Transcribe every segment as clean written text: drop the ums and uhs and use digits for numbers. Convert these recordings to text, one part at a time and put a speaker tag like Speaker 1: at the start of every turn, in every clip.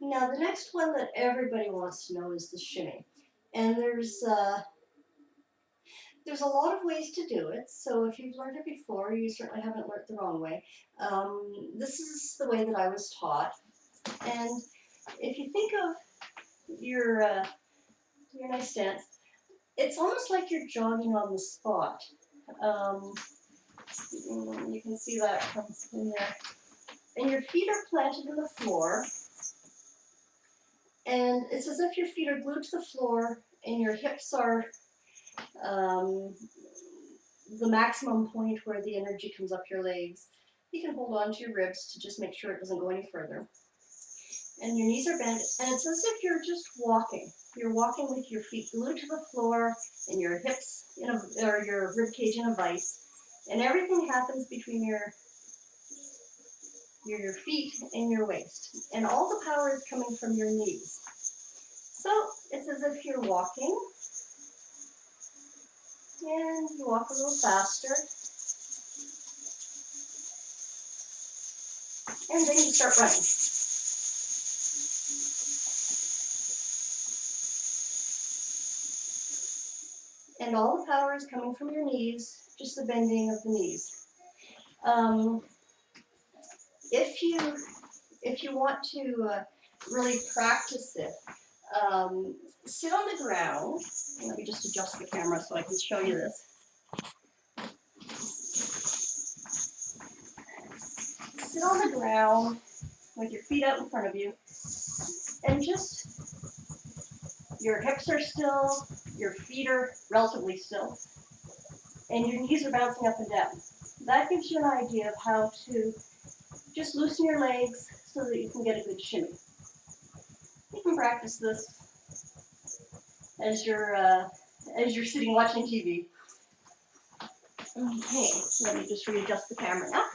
Speaker 1: Now, the next one that everybody wants to know is the shimmy. And there's a lot of ways to do it. So if you've learned it before, you certainly haven't learned the wrong way. This is the way that I was taught. And if you think of your nice stance, it's almost like you're jogging on the spot. Um, you can see that from in there. And your feet are planted in the floor, and it's as if your feet are glued to the floor and your hips are um, the maximum point where the energy comes up your legs. You can hold on to your ribs to just make sure it doesn't go any further. And your knees are bent, and it's as if you're just walking. You're walking with your feet glued to the floor and your hips or your rib cage in a vice, and everything happens between your feet and your waist, and all the power is coming from your knees. So it's as if you're walking, and you walk a little faster, and then you start running. And all the power is coming from your knees, just the bending of the knees. If you want to really practice it, sit on the ground. Let me just adjust the camera so I can show you this. Sit on the ground with your feet out in front of you, and just your hips are still, your feet are relatively still, and your knees are bouncing up and down. That gives you an idea of how to just loosen your legs so that you can get a good shimmy. You can practice this as you're sitting watching TV. Okay, let me just readjust the camera now.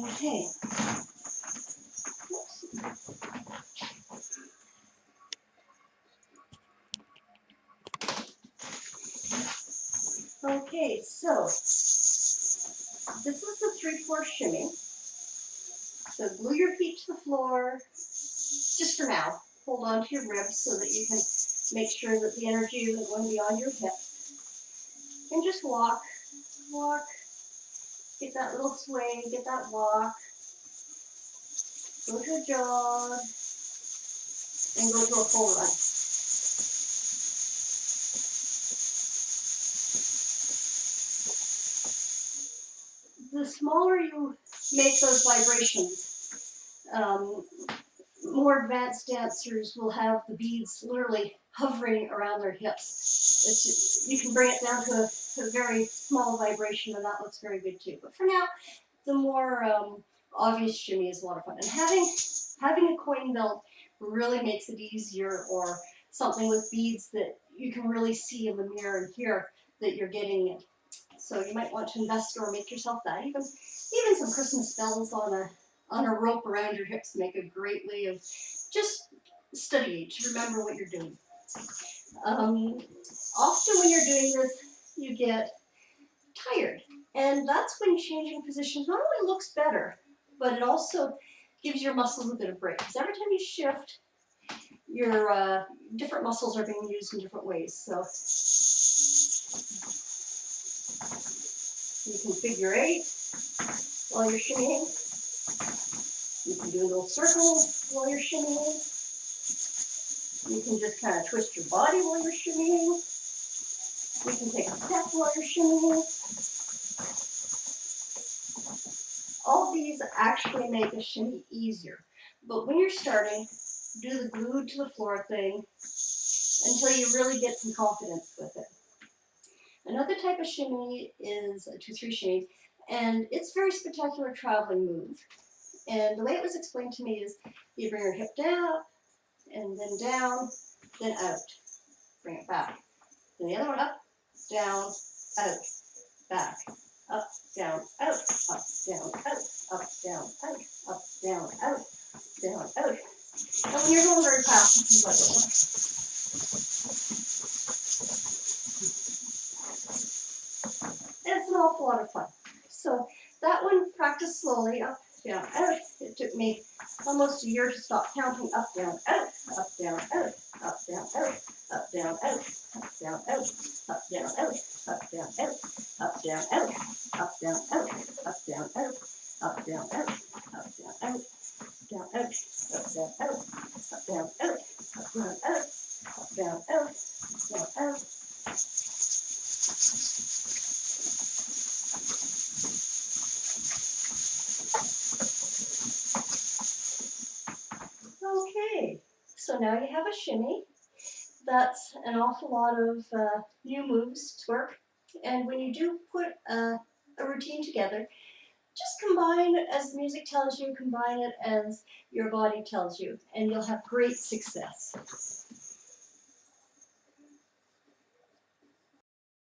Speaker 1: Okay. Okay, so this is the 3/4 shimmy. So glue your feet to the floor, just for now. Hold on to your ribs so that you can make sure that the energy isn't going beyond your hips. And just walk, walk, get that little sway, get that walk, go to a jog, and go to a full run. The smaller you make those vibrations, more advanced dancers will have the beads literally hovering around their hips. You can bring it down to a very small vibration, and that looks very good too. But for now, the more obvious shimmy is a lot of fun. And having a coin belt really makes it easier, or something with beads that you can really see in the mirror and hear that you're getting it. So you might want to invest or make yourself that. Even some Christmas bells on a rope around your hips make a great way of just studying to remember what you're doing. Often when you're doing this, you get tired, and that's when changing positions not only looks better, but it also gives your muscles a bit of break. Because every time you shift, your different muscles are being used in different ways. So you can figure 8 while you're shimmying. You can do a little circle while you're shimmying. You can just kind of twist your body while you're shimmying. You can take a step while you're shimmying. All these actually make a shimmy easier. But when you're starting, do the glued to the floor thing until you really get some confidence with it. Another type of shimmy is a 2/3 shimmy, and it's a very spectacular traveling move. And the way it was explained to me is you bring your hip down, and then down, then out. Bring it back. Then the other one up, down, out, back, up, down, out, up, down, out, up, down, out, up, down, out, down, out. And when you're going very fast, you can let go. And it's an awful lot of fun. So that one, practice slowly, up, down, out. It took me almost a year to stop counting. Up, down, out, up, down, out, up, down, out, up, down, out, up, down, out, up, down, out, up, down, out, up, down, out, up, down, out, up, down, out, up, down, out, up, down, out, down, out, up, down, out, up, down, out, up, down, out, up, down, out, down, out. Okay, so now you have a shimmy. That's an awful lot of new moves to work. And when you do put a routine together, just combine as the music tells you, combine it as your body tells you, and you'll have great success.